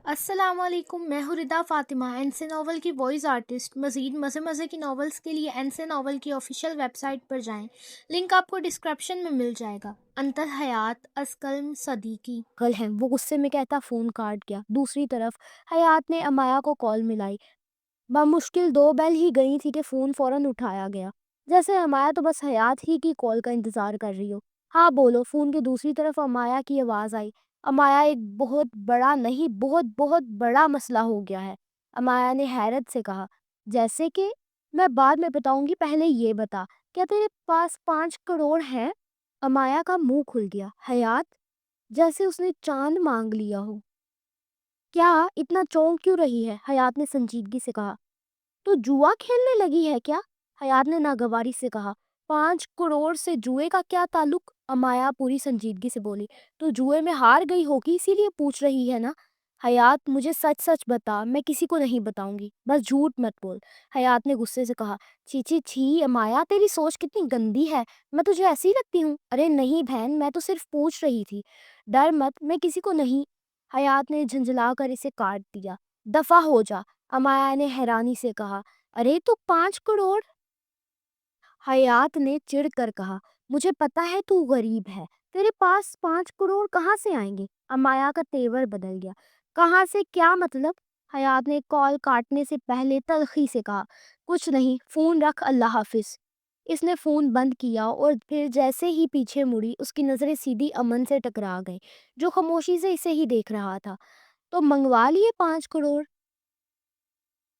السلام علیکم، میں ہوں ردا فاطمہ، این سے ناول کی وائس آرٹسٹ۔ مزید مزے کی ناولز کے لیے این سے ناول کی آفیشیل ویب سائٹ پر جائیں، لنک آپ کو ڈسکرپشن میں مل جائے گا۔ انتر حیات از کلم صدیقی کل ہے وہ غصے میں کہتا فون کاٹ گیا۔ دوسری طرف حیات نے امایا کو کال ملائی۔ بمشکل 2 بیل ہی گئی تھی کہ فون فوراً اٹھایا گیا، جیسے امایا تو بس حیات ہی کی کال کا انتظار کر رہی ہو۔ ہاں بولو۔ فون کی دوسری طرف امایا کی آواز آئی۔ امایا ایک بہت بڑا نہیں بہت بہت بڑا مسئلہ ہو گیا ہے، امایا نے حیرت سے کہا۔ جیسے کہ؟ میں بعد میں بتاؤں گی، پہلے یہ بتا، کیا تیرے پاس 5 کروڑ ہیں؟ امایا کا منہ کھل گیا۔ حیات جیسے اس نے چاند مانگ لیا ہو۔ کیا اتنا چونک کیوں رہی ہے؟ حیات نے سنجیدگی سے کہا۔ تو جوا کھیلنے لگی ہے کیا؟ حیات نے ناگواری سے کہا۔ 5 کروڑ سے جوئے کا کیا تعلق؟ امایا پوری سنجیدگی سے بولی۔ تو جوئے میں ہار گئی ہوگی، اسی لیے پوچھ رہی ہے نا؟ حیات مجھے سچ سچ بتا، میں کسی کو نہیں بتاؤں گی، بس جھوٹ مت بول۔ حیات نے غصے سے کہا۔ چھی چھی چھی امایا، تیری سوچ کتنی گندی ہے، میں تجھے ایسی لگتی ہوں؟ ارے نہیں بہن، میں تو صرف پوچھ رہی تھی، ڈر مت، میں کسی کو نہیں۔ حیات نے جھنجھلا کر اسے کاٹ دیا۔ دفع ہو جا، امایا نے حیرانی سے کہا۔ ارے تو 5 کروڑ؟ حیات نے چڑ کر کہا۔ مجھے پتا ہے تو غریب ہے، تیرے پاس 5 کروڑ کہاں سے آئیں گے؟ امایا کا تیور بدل گیا۔ کہاں سے کیا مطلب؟ حیات نے کال کاٹنے سے پہلے تلخی سے کہا۔ کچھ نہیں، فون رکھ، اللہ حافظ۔ اس نے فون بند کیا اور پھر جیسے ہی پیچھے مڑی، اس کی نظریں سیدھی امن سے ٹکرا گئیں، جو خاموشی سے اسے ہی دیکھ رہا تھا۔ تو منگوا لیے 5 کروڑ؟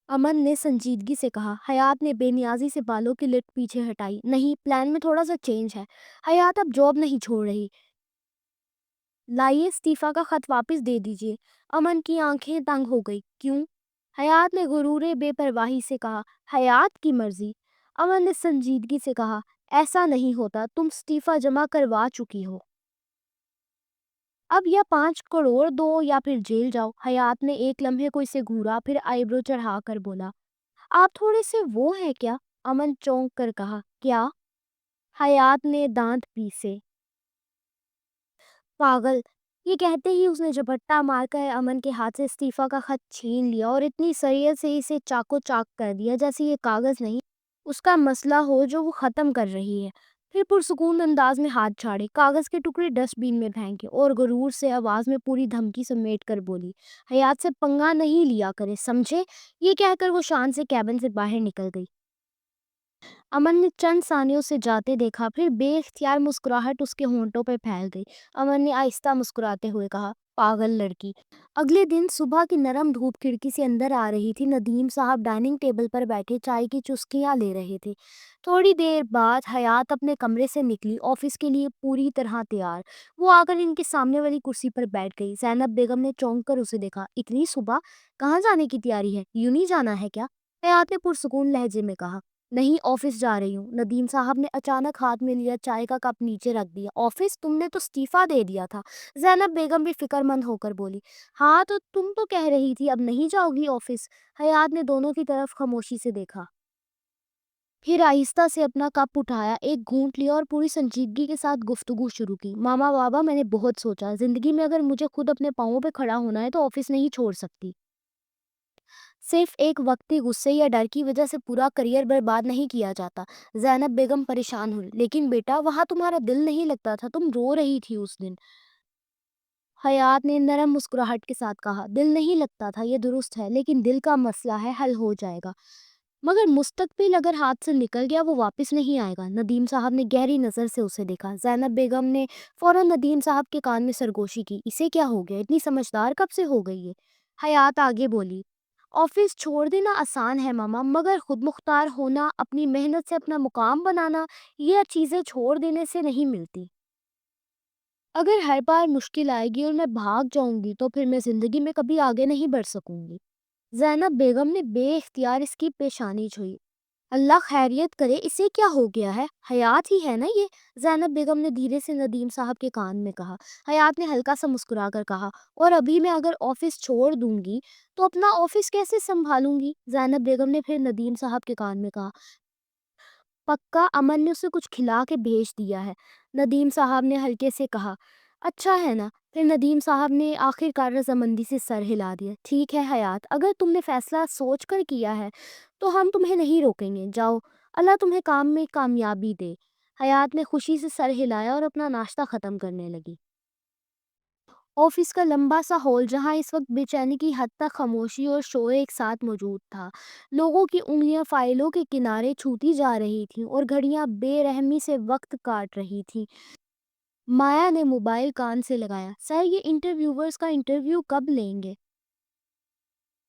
امن نے سنجیدگی سے کہا۔ حیات نے بے نیازی سے بالوں کی لٹ پیچھے ہٹائی۔ نہیں، پلان میں تھوڑا سا چینج ہے۔ حیات اب جاب نہیں چھوڑ رہی۔ لائیے استعفیٰ کا خط واپس دے دیجیے۔ امن کی آنکھیں تنگ ہو گئی۔ کیوں؟ حیات نے غرور بے پرواہی سے کہا۔ حیات کی مرضی۔ امن نے سنجیدگی سے کہا۔ ایسا نہیں ہوتا، تم استعفیٰ جمع کروا چکی ہو۔ اب یا 5 کروڑ دو یا پھر جیل جاؤ۔ حیات نے ایک لمحے کو اسے گھورا، پھر آئیبرو چڑھا کر بولا۔ آپ تھوڑے سے وہ ہیں کیا؟ امن چونک کر کہا۔ کیا؟ حیات نے دانت پیسے۔ پاگل! یہ کہتے ہی اس نے جھپٹا مار کر امن کے ہاتھ سے استعفیٰ کا خط چھین لیا اور اتنی سریعت سے اسے چاقو چاک کر دیا جیسے یہ کاغذ نہیں، اس کا مسئلہ ہو جو وہ ختم کر رہی ہے۔ پھر پرسکون انداز میں ہاتھ جھاڑے، کاغذ کے ٹکڑے ڈسٹ بین میں پھینکے اور غرور سے آواز میں پوری دھمکی سمیٹ کر بولی۔ حیات سے پنگا نہیں لیا کرے، سمجھے؟ یہ کہہ کر وہ شان سے کیبن سے باہر نکل گئی۔ امن نے چند ثانیوں سے جاتے دیکھا، پھر بے اختیار مسکراہٹ اس کے ہونٹوں پہ پھیل گئی۔ امن نے آہستہ مسکراتے ہوئے کہا۔ پاگل لڑکی! اگلے دن صبح کی نرم دھوپ کھڑکی سے اندر آ رہی تھی۔ ندیم صاحب ڈائننگ ٹیبل پر بیٹھے چائے کی چسکیاں لے رہے تھے۔ تھوڑی دیر بعد حیات اپنے کمرے سے نکلی، آفس کے لیے پوری طرح تیار۔ وہ آ کر ان کے سامنے والی کرسی پر بیٹھ گئی۔ زینب بیگم نے چونک کر اسے دیکھا۔ اتنی صبح کہاں جانے کی تیاری ہے؟ یوں نہیں جانا ہے کیا؟ حیات نے پرسکون لہجے میں کہا۔ نہیں، آفس جا رہی ہوں۔ ندیم صاحب نے اچانک ہاتھ میں لیا چائے کا کپ نیچے رکھ دیا۔ آفس؟ تم نے تو استعفیٰ دے دیا تھا۔ زینب بیگم بھی فکر مند ہو کر بولی۔ ہاں تو تم تو کہہ رہی تھی اب نہیں جاؤ گی آفس۔ حیات نے دونوں کی طرف خاموشی سے دیکھا، پھر آہستہ سے اپنا کپ اٹھایا، ایک گھونٹ لیا اور پوری سنجیدگی کے ساتھ گفتگو شروع کی۔ ماما بابا، میں نے بہت سوچا، زندگی میں اگر مجھے خود اپنے پاؤں پہ کھڑا ہونا ہے تو آفس نہیں چھوڑ سکتی۔ صرف ایک وقتی غصے یا ڈر کی وجہ سے پورا کریئر برباد نہیں کیا جاتا۔ زینب بیگم پریشان ہوئی۔ لیکن بیٹا، وہاں تمہارا دل نہیں لگتا تھا، تم رو رہی تھی اس دن۔ حیات نے نرم مسکراہٹ کے ساتھ کہا۔ دل نہیں لگتا تھا، یہ درست ہے، لیکن دل کا مسئلہ ہے، حل ہو جائے گا۔ مگر مستقبل اگر ہاتھ سے نکل گیا وہ واپس نہیں آئے گا۔ ندیم صاحب نے گہری نظر سے اسے دیکھا۔ زینب بیگم نے فوراً ندیم صاحب کے کان میں سرگوشی کی۔ اسے کیا ہو گیا؟ اتنی سمجھدار کب سے ہو گئی ہے؟ حیات آگے بولی۔ آفس چھوڑ دینا آسان ہے ماما، مگر خود مختار ہونا، اپنی محنت سے اپنا مقام بنانا، یہ چیزیں چھوڑ دینے سے نہیں ملتی۔ اگر ہر بار مشکل آئے گی اور میں بھاگ جاؤں گی تو پھر میں زندگی میں کبھی آگے نہیں بڑھ سکوں گی۔ زینب بیگم نے بے اختیار اس کی پیشانی چھوئی۔ اللہ خیریت کرے، اسے کیا ہو گیا ہے؟ حیات ہی ہے نا یہ؟ زینب بیگم نے دھیرے سے ندیم صاحب کے کان میں کہا۔ حیات نے ہلکا سا مسکرا کر کہا۔ اور ابھی میں اگر آفس چھوڑ دوں گی تو اپنا آفس کیسے سنبھالوں گی؟ زینب بیگم نے پھر ندیم صاحب کے کان میں کہا۔ پکا امن نے اسے کچھ کھلا کے بھیج دیا ہے، ندیم صاحب نے ہلکے سے کہا۔ اچھا ہے نا؟ پھر ندیم صاحب نے آخر کار رضامندی سے سر ہلا دیا۔ ٹھیک ہے حیات، اگر تم نے فیصلہ سوچ کر کیا ہے تو ہم تمہیں نہیں روکیں گے، جاؤ، اللہ تمہیں کام میں کامیابی دے۔ حیات نے خوشی سے سر ہلایا اور اپنا ناشتہ ختم کرنے لگی۔ آفس کا لمبا سا ہال جہاں اس وقت بے چینی کی حد تک خاموشی اور شور ایک ساتھ موجود تھا۔ لوگوں کی انگلیاں فائلوں کے کنارے چھوتی جا رہی تھیں اور گھڑیاں بے رحمی سے وقت کاٹ رہی تھیں۔ مایا نے موبائل کان سے لگایا۔ سر، یہ انٹرویورز کا انٹرویو کب لیں گے؟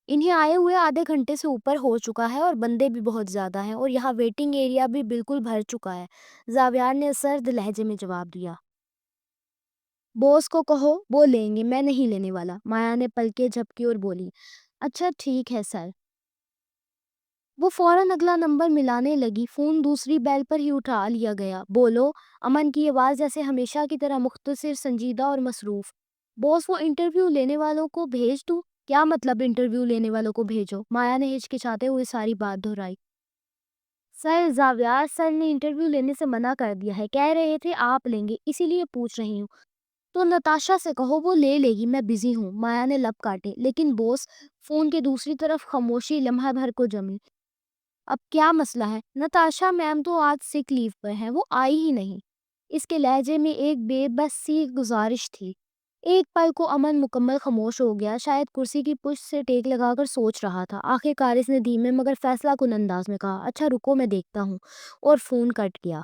انہیں آئے ہوئے آدھے گھنٹے سے اوپر ہو چکا ہے اور بندے بھی بہت زیادہ ہیں اور یہاں ویٹنگ ایریا بھی بالکل بھر چکا ہے، زاویار نے سرد لہجے میں جواب دیا۔ بوس کو کہو وہ لیں گے، میں نہیں لینے والا۔ مایا نے پلکیں جھپکی اور بولی، اچھا ٹھیک ہے سر۔ وہ فوراً اگلا نمبر ملانے لگی۔ فون دوسری بیل پر ہی اٹھا لیا گیا۔ بولو، امن کی آواز جیسے ہمیشہ کی طرح مختصر، سنجیدہ اور مصروف۔ بوس، وہ انٹرویو لینے والوں کو بھیج دوں؟ کیا مطلب انٹرویو لینے والوں کو بھیجو؟ مایا نے ہچکچاتے ہوئے ساری بات دہرائی۔ سر، زاویار سر نے انٹرویو لینے سے منع کر دیا ہے، کہہ رہے تھے آپ لیں گے، اسی لیے پوچھ رہی ہوں۔ تو نتاشا سے کہو وہ لے گی، میں بزی ہوں۔ مایا نے لب کاٹے۔ لیکن بوس، فون کے دوسری طرف خاموشی لمحہ بھر کو جمی۔ اب کیا مسئلہ ہے؟ نتاشا میم تو آج سک لیو پر ہے، وہ آئی ہی نہیں۔ اس کے لہجے میں ایک بے بس سی گزارش تھی۔ ایک پل کو امن مکمل خاموش ہو گیا، شاید کرسی کی پشت سے ٹیک لگا کر سوچ رہا تھا۔ آخر کار اس نے دھیمے مگر فیصلہ کن انداز میں کہا، اچھا رکو میں دیکھتا ہوں، اور فون کٹ گیا۔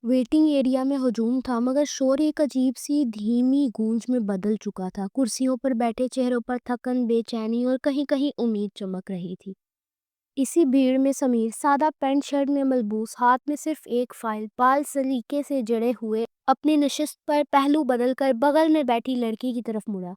ویٹنگ ایریا میں ہجوم تھا مگر شور ایک عجیب سی دھیمی گونج میں بدل چکا تھا۔ کرسیوں پر بیٹھے چہروں پر تھکن، بے چینی اور کہیں کہیں امید چمک رہی تھی۔ اسی بھیڑ میں سمیر، سادہ پینٹ شرٹ میں ملبوس، ہاتھ میں صرف ایک فائل، بال سلیقے سے جڑے ہوئے، اپنی نشست پر پہلو بدل کر بغل میں بیٹھی لڑکی کی طرف مڑا۔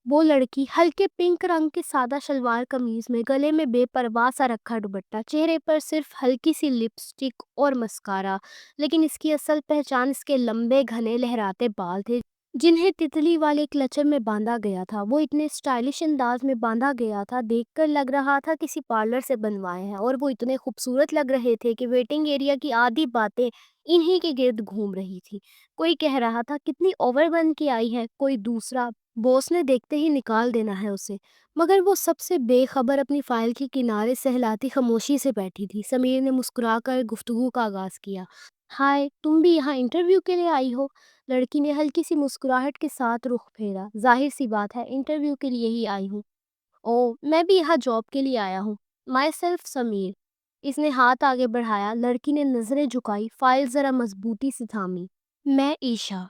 وہ لڑکی ہلکے پنک رنگ کے سادہ شلوار قمیض میں، گلے میں بے پرواہ سا رکھا دوپٹہ، چہرے پر صرف ہلکی سی لپسٹک اور مسکارا، لیکن اس کی اصل پہچان اس کے لمبے گھنے لہراتے بال تھے جنہیں تتلی والے کلچر میں باندھا گیا تھا۔ وہ اتنے سٹائلش انداز میں باندھا گیا تھا، دیکھ کر لگ رہا تھا کسی پارلر سے بنوائے ہیں، اور وہ اتنے خوبصورت لگ رہے تھے کہ ویٹنگ ایریا کی آدھی باتیں انہی کے گرد گھوم رہی تھی۔ کوئی کہہ رہا تھا کتنی اوور بن کے آئی ہے، کوئی دوسرا بوس نے دیکھتے ہی نکال دینا ہے اسے، مگر وہ سب سے بے خبر اپنی فائل کے کنارے سہلاتی خاموشی سے بیٹھی تھی۔ سمیر نے مسکرا کر گفتگو کا آغاز کیا، ہائے، تم بھی یہاں انٹرویو کے لیے آئی ہو؟ لڑکی نے ہلکی سی مسکراہٹ کے ساتھ رخ پھیرا۔ ظاہر سی بات ہے، انٹرویو کے لیے ہی آئی ہوں۔ او، میں بھی یہاں جاب کے لیے آیا ہوں۔ My self Sameer. اس نے ہاتھ آگے بڑھایا۔ لڑکی نے نظریں جھکائی، فائل ذرا مضبوطی سے تھامی۔ میں ایشا۔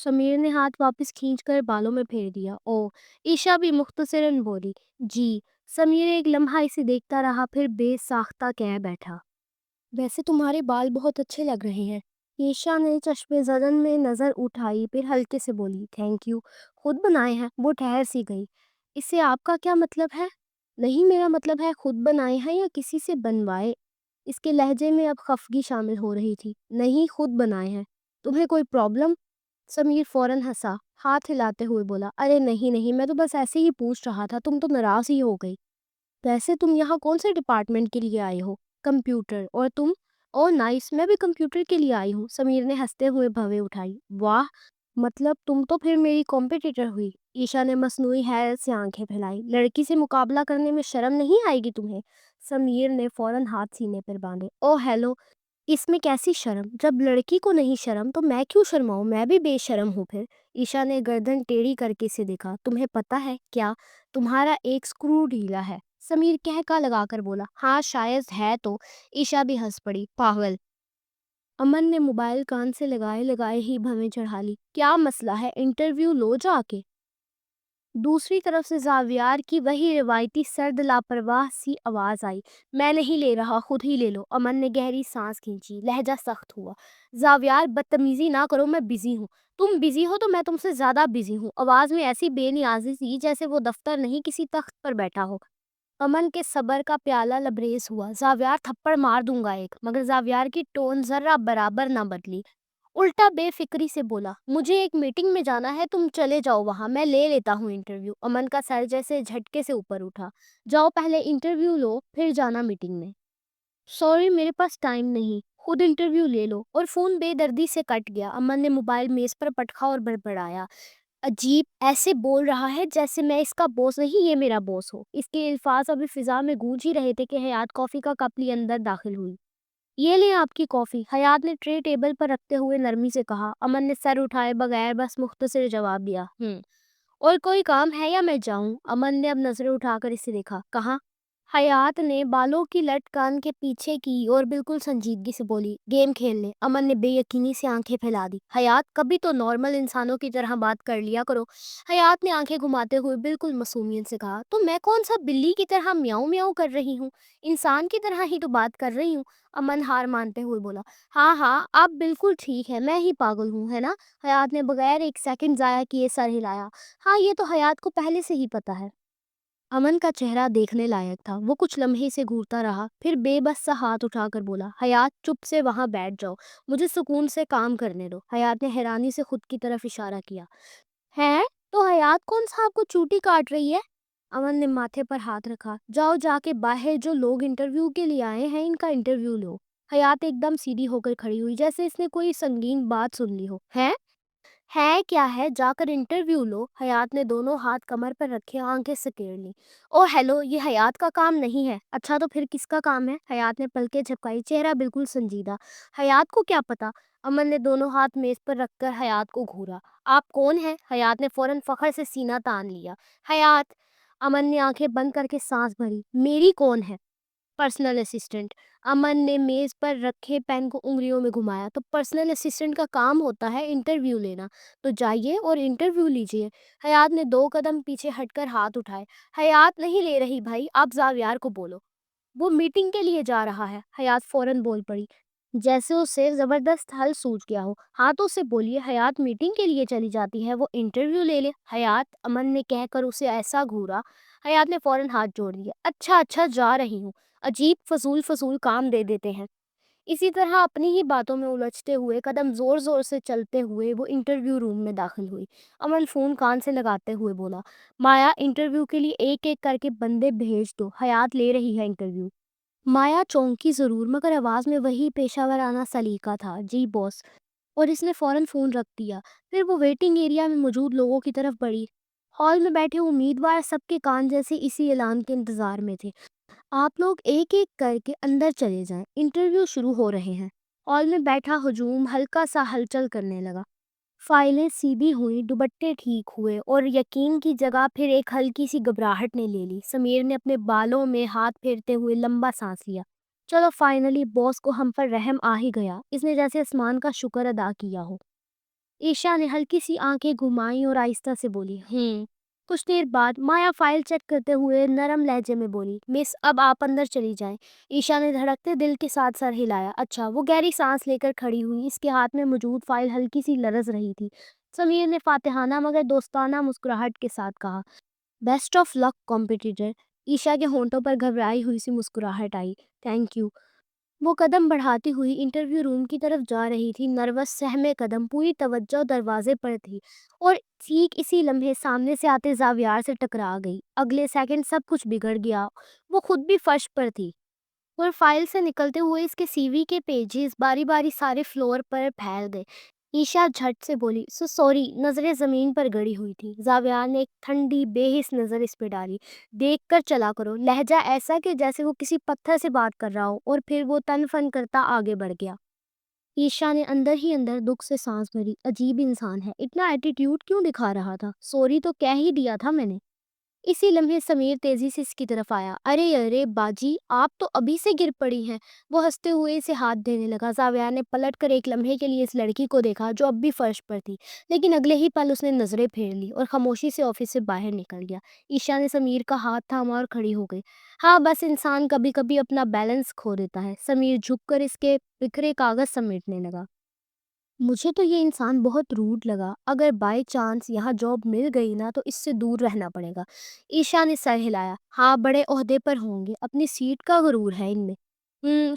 سمیر نے ہاتھ واپس کھینچ کر بالوں میں پھیر دیا۔ او، ایشا بھی مختصراً بولی۔ جی۔ سمیر ایک لمحہ اسے دیکھتا رہا، پھر بے ساختہ کہہ بیٹھا، ویسے تمہارے بال بہت اچھے لگ رہے ہیں۔ ایشا نے چشم زدن میں نظر اٹھائی، پھر ہلکے سے بولی، تھینک یو، خود بنائے ہیں۔ وہ ٹھہر سی گئی۔ اس سے آپ کا کیا مطلب ہے؟ نہیں، میرا مطلب ہے خود بنائے ہیں یا کسی سے بنوائے؟ اس کے لہجے میں اب خفگی شامل ہو رہی تھی۔ نہیں، خود بنائے ہیں۔ تمہیں کوئی پرابلم؟ سمیر فوراً ہنسا، ہاتھ ہلاتے ہوئے بولا، ارے نہیں نہیں، میں تو بس ایسے ہی پوچھ رہا تھا، تم تو ناراض ہی ہو گئی۔ ویسے تم یہاں کون سے ڈپارٹمنٹ کے لیے آئے ہو؟ کمپیوٹر۔ اور تم؟ او نائس، میں بھی کمپیوٹر کے لیے آئی ہوں۔ سمیر نے ہنستے ہوئے بھویں اٹھائی۔ واہ، مطلب تم تو پھر میری کمپیٹیٹر ہوئی۔ ایشا نے مصنوعی حیرت سے آنکھیں پھیلائی۔ لڑکی سے مقابلہ کرنے میں شرم نہیں آئے گی تمہیں؟ سمیر نے فوراً ہاتھ سینے پر باندھے۔ او ہیلو، اس میں کیسی شرم؟ جب لڑکی کو نہیں شرم تو میں کیوں شرماؤں؟ میں بھی بے شرم ہوں پھر۔ ایشا نے گردن ٹیڑھی کر کے اسے دیکھا۔ تمہیں پتہ ہے کیا، تمہارا ایک سکرو ڈھیلا ہے؟ سمیر کہکا لگا کر بولا، ہاں شاید ہے تو۔ ایشا بھی ہنس پڑی، پاگل۔ امن نے موبائل کان سے لگائے لگائے ہی بھویں چڑھا لی، کیا مسئلہ ہے، انٹرویو لو جا کے۔ دوسری طرف سے زاویار کی وہی روایتی سرد لاپرواہ سی آواز آئی، میں نہیں لے رہا، خود ہی لے لو۔ امن نے گہری سانس کھینچی، لہجہ سخت ہوا، زاویار بدتمیزی نہ کرو، میں بزی ہوں۔ تم بزی ہو تو میں تم سے زیادہ بزی ہوں۔ آواز میں ایسی بے نیازی تھی جیسے وہ دفتر نہیں کسی تخت پر بیٹھا ہو۔ امن کے صبر کا پیالہ لبریز ہوا، زاویار تھپڑ مار دوں گا ایک، مگر زاویار کی ٹون ذرہ برابر نہ بدلی، الٹا بے فکری سے بولا، مجھے ایک میٹنگ میں جانا ہے، تم چلے جاؤ وہاں، میں لے لیتا ہوں انٹرویو۔ امن کا سر جیسے جھٹکے سے اوپر اٹھا، جاؤ پہلے انٹرویو لو پھر جانا میٹنگ میں۔ سوری، میرے پاس ٹائم نہیں، خود انٹرویو لے لو۔ اور فون بے دردی سے کٹ گیا۔ امن نے موبائل میز پر پٹکا اور بڑبڑایا، عجیب، ایسے بول رہا ہے جیسے میں اس کا باس نہیں، یہ میرا باس ہو۔ اس کے الفاظ ابھی فضا میں گونج ہی رہے تھے کہ حیات کافی کا کپ لی اندر داخل ہوئی۔ یہ لیں آپ کی کافی، حیات نے ٹرے ٹیبل پر رکھتے ہوئے نرمی سے کہا۔ امن نے سر اٹھائے بغیر بس مختصر جواب دیا، اور کوئی کام ہے یا میں جاؤں؟ امن نے اب نظریں اٹھا کر اسے دیکھا۔ کہاں؟ حیات نے بالوں کی لٹ کان کے پیچھے کی اور بالکل سنجیدگی سے بولی، گیم کھیلنے۔ امن نے بے یقینی سے آنکھیں پھیلا دی۔ حیات، کبھی تو نارمل انسانوں کی طرح بات کر لیا کرو۔ حیات نے آنکھیں گھماتے ہوئے بالکل معصومیت سے کہا، تو میں کون سا بلی کی طرح میاؤں میاؤں کر رہی ہوں؟ انسان کی طرح ہی تو بات کر رہی ہوں۔ امن ہار مانتے ہوئے بولا، ہاں ہاں آپ بالکل ٹھیک ہے، میں ہی پاگل ہوں، ہے نا؟ حیات نے بغیر ایک سیکنڈ ضائع کیے سر ہلایا۔ ہاں یہ تو حیات کو پہلے سے ہی پتا ہے۔ امن کا چہرہ دیکھنے لائق تھا۔ وہ کچھ لمحے سے گھورتا رہا، پھر بے بس سا ہاتھ اٹھا کر بولا، حیات چپ سے وہاں بیٹھ جاؤ، مجھے سکون سے کام کرنے دو۔ حیات نے حیرانی سے خود کی طرف اشارہ کیا، ہے تو حیات کون صاحب کو چوٹی کاٹ رہی ہے؟ امن نے ماتھے پر ہاتھ رکھا، جاؤ جا کے باہر جو لوگ انٹرویو کے لیے آئے ہیں ان کا انٹرویو لو۔ حیات ایک دم سیدھی ہو کر کھڑی ہوئی جیسے اس نے کوئی سنگین بات سن لی ہو۔ ہے کیا ہے، جا کر انٹرویو لو۔ حیات نے دونوں ہاتھ کمر پر رکھے، آنکھیں سکیڑ لی۔ او ہیلو، یہ حیات کا کام نہیں ہے۔ اچھا تو پھر کس کا کام ہے؟ حیات نے پلکیں جھپکائی، چہرہ بالکل سنجیدہ۔ حیات کو کیا پتا؟ امن نے دونوں ہاتھ میز پر رکھ کر حیات کو گھورا۔ آپ کون ہیں؟ حیات نے فوراً فخر سے سینہ تان لیا۔ حیات، امن نے آنکھیں بند کر کے سانس بھری، میری کون ہے؟ Personal assistant. امن نے میز پر رکھے پین کو انگلیوں میں گھمایا، تو پرسنل اسسٹنٹ کا کام ہوتا ہے انٹرویو لینا، تو جائیے اور انٹرویو لیجئے۔ حیات نے 2 قدم پیچھے ہٹ کر ہاتھ اٹھائے۔ حیات نہیں لے رہی بھائی، آپ زاویار کو بولو، وہ میٹنگ کے لیے جا رہا ہے۔ حیات فوراً بول پڑی، جیسے اسے زبردست حل سوچ گیا ہو۔ ہاں تو اسے بولیے حیات میٹنگ کے لیے چلی جاتی ہے، وہ انٹرویو لے لے۔ حیات، امن نے کہہ کر اسے ایسا گھورا۔ حیات نے فوراً ہاتھ جوڑ دیا، اچھا اچھا جا رہی ہوں، عجیب فضول فضول کام دے دیتے ہیں۔ اسی طرح اپنی ہی باتوں میں الجھتے ہوئے قدم زور زور سے چلتے ہوئے وہ انٹرویو روم میں داخل ہوئی۔ امن فون کان سے لگاتے ہوئے بولا، مایا انٹرویو کے لیے ایک ایک کر کے بندے بھیج دو، حیات لے رہی ہے انٹرویو۔ مایا چونکی ضرور، مگر آواز میں وہی پیشہ ورانہ سلیقہ تھا، جی باس، اور اس نے فوراً فون رکھ دیا۔ پھر وہ ویٹنگ ایریا میں موجود لوگوں کی طرف بڑھی۔ ہال میں بیٹھے امیدوار سب کے کان جیسے اسی اعلان کے انتظار میں تھے، آپ لوگ ایک ایک کر کے اندر چلے جائیں، انٹرویو شروع ہو رہے ہیں۔ ہال میں بیٹھا ہجوم ہلکا سا ہلچل کرنے لگا، فائلیں سیدھی ہوئیں، دوپٹے ٹھیک ہوئے، اور یقین کی جگہ پھر ایک ہلکی سی گھبراہٹ نے لے لی۔ سمیر نے اپنے بالوں میں ہاتھ پھیرتے ہوئے لمبا سانس لیا، چلو فائنلی باس کو ہم پر رحم آ ہی گیا، اس نے جیسے آسمان کا شکر ادا کیا ہو۔ عیشا نے ہلکی سی آنکھیں گھمائیں اور آہستہ سے بولی، کچھ دیر بعد مایا فائل چیک کرتے ہوئے نرم لہجے میں بولی، مس اب آپ اندر چلی جائیں۔ عیشا نے دھڑکتے دل کے ساتھ سر ہلایا۔ اچھا۔ وہ گہری سانس لے کر کھڑی ہوئی، اس کے ہاتھ میں موجود فائل ہلکی سی لرز رہی تھی۔ سمیر نے فاتحانہ مگر دوستانہ مسکراہٹ کے ساتھ کہا، best of luck competitor. Aisha کے ہونٹوں پر گھبرائی ہوئی سی مسکراہٹ آئی، تھینک یو۔ وہ قدم بڑھاتی ہوئی انٹرویو روم کی طرف جا رہی تھی، نروس سہمے قدم، پوری توجہ دروازے پر تھی، اور ٹھیک اسی لمحے سامنے سے آتے زاویار سے ٹکرا گئی۔ اگلے سیکنڈ سب کچھ بگڑ گیا، وہ خود بھی فرش پر تھی، اور فائل سے نکلتے ہوئے اس کے سی وی کے پیجز باری باری سارے فلور پر پھیل گئے۔ عیشا جھٹ سے بولی، سوری، نظریں زمین پر گڑی ہوئی تھی۔ زاویار نے ایک ٹھنڈی بے حس نظر اس پہ ڈالی، دیکھ کر چلا کرو، لہجہ ایسا کہ جیسے وہ کسی پتھر سے بات کر رہا ہو، اور پھر وہ تن فن کرتا آگے بڑھ گیا۔ عیشا نے اندر ہی اندر دکھ سے سانس بھری، عجیب انسان ہے، اتنا ایٹیٹیوڈ کیوں دکھا رہا تھا؟ سوری تو کہہ ہی دیا تھا میں نے۔ اسی لمحے سمیر تیزی سے اس کی طرف آیا، ارے ارے باجی، آپ تو ابھی سے گر پڑی ہیں۔ وہ ہنستے ہوئے اسے ہاتھ دینے لگا۔ زاویار نے پلٹ کر ایک لمحے کے لیے اس لڑکی کو دیکھا جو اب بھی فرش پر تھی، لیکن اگلے ہی پل اس نے نظریں پھیر لی اور خاموشی سے آفس سے باہر نکل گیا۔ عیشا نے سمیر کا ہاتھ تھاما اور کھڑی ہو گئی۔ ہاں بس انسان کبھی کبھی اپنا بیلنس کھو دیتا ہے۔ سمیر جھک کر اس کے بکھرے کاغذ سمیٹنے لگا، مجھے تو یہ انسان بہت روڈ لگا، اگر بائی چانس یہاں جاب مل گئی نا تو اس سے دور رہنا پڑے گا۔ عیشا نے سر ہلایا، ہاں بڑے عہدے پر ہوں گے، اپنی سیٹ کا غرور ہے ان میں۔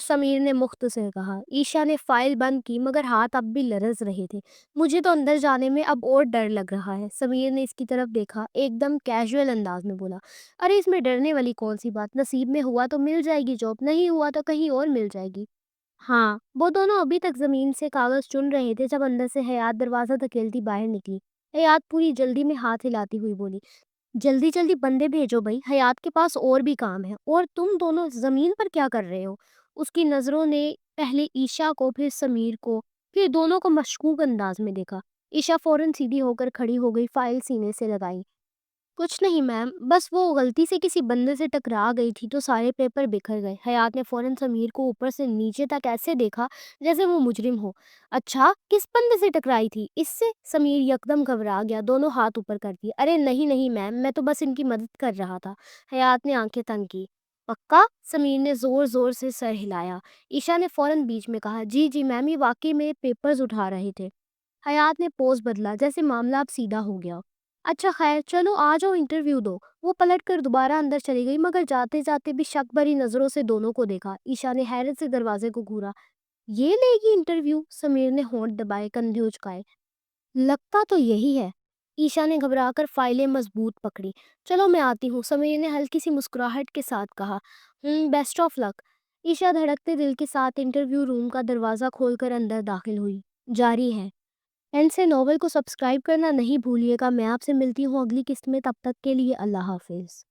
سمیر نے مختصر کہا۔ عیشا نے فائل بند کی مگر ہاتھ اب بھی لرز رہے تھے، مجھے تو اندر جانے میں اب اور ڈر لگ رہا ہے۔ سمیر نے اس کی طرف دیکھا، ایک دم کیجول انداز میں بولا، ارے اس میں ڈرنے والی کون سی بات، نصیب میں ہوا تو مل جائے گی جاب، نہیں ہوا تو کہیں اور مل جائے گی۔ ہاں، وہ دونوں ابھی تک زمین سے کاغذ چن رہے تھے جب اندر سے حیات دروازہ دھکیلتی باہر نکلی۔ حیات پوری جلدی میں ہاتھ ہلاتی ہوئی بولی، جلدی جلدی بندے بھیجو بھائی، حیات کے پاس اور بھی کام ہے۔ اور تم دونوں زمین پر کیا کر رہے ہو؟ اس کی نظروں نے پہلے عیشا کو، پھر سمیر کو، پھر دونوں کو مشکوک انداز میں دیکھا۔ عیشا فوراً سیدھی ہو کر کھڑی ہو گئی، فائل سینے سے لگائی۔ کچھ نہیں میم، بس وہ غلطی سے کسی بندے سے ٹکرا گئی تھی تو سارے پیپر بکھر گئے۔ حیات نے فوراً سمیر کو اوپر سے نیچے تک ایسے دیکھا جیسے وہ مجرم ہو۔ اچھا، کس بندے سے ٹکرائی تھی؟ اس سے؟ سمیر یکدم گھبرا گیا، دونوں ہاتھ اوپر کر دیے۔ ارے نہیں نہیں میم، میں تو بس ان کی مدد کر رہا تھا۔ حیات نے آنکھیں تنگ کی۔ پکا؟ سمیر نے زور زور سے سر ہلایا۔ عیشا نے فوراً بیچ میں کہا، جی جی میم، یہ واقعی میں پیپرز اٹھا رہے تھے۔ حیات نے پوز بدلا جیسے معاملہ اب سیدھا ہو گیا۔ اچھا خیر، چلو آ جاؤ انٹرویو دو۔ وہ پلٹ کر دوبارہ اندر چلی گئی، مگر جاتے جاتے بھی شک بھری نظروں سے دونوں کو دیکھا۔ عیشا نے حیرت سے دروازے کو گھورا۔ یہ لے گی انٹرویو؟ سمیر نے ہونٹ دبائے، کندھے اچکائے۔ لگتا تو یہی ہے۔ عیشا نے گھبرا کر فائلیں مضبوط پکڑی۔ چلو میں آتی ہوں، سمیر نے ہلکی سی مسکراہٹ کے ساتھ کہا۔ بیسٹ آف لک۔ عیشا دھڑکتے دل کے ساتھ انٹرویو روم کا دروازہ کھول کر اندر داخل ہوئی۔ جاری ہے۔ اینڈ سے ناول کو سبسکرائب کرنا نہیں بھولیے گا۔ میں آپ سے ملتی ہوں اگلی قسط میں، تب تک کے لیے اللہ حافظ۔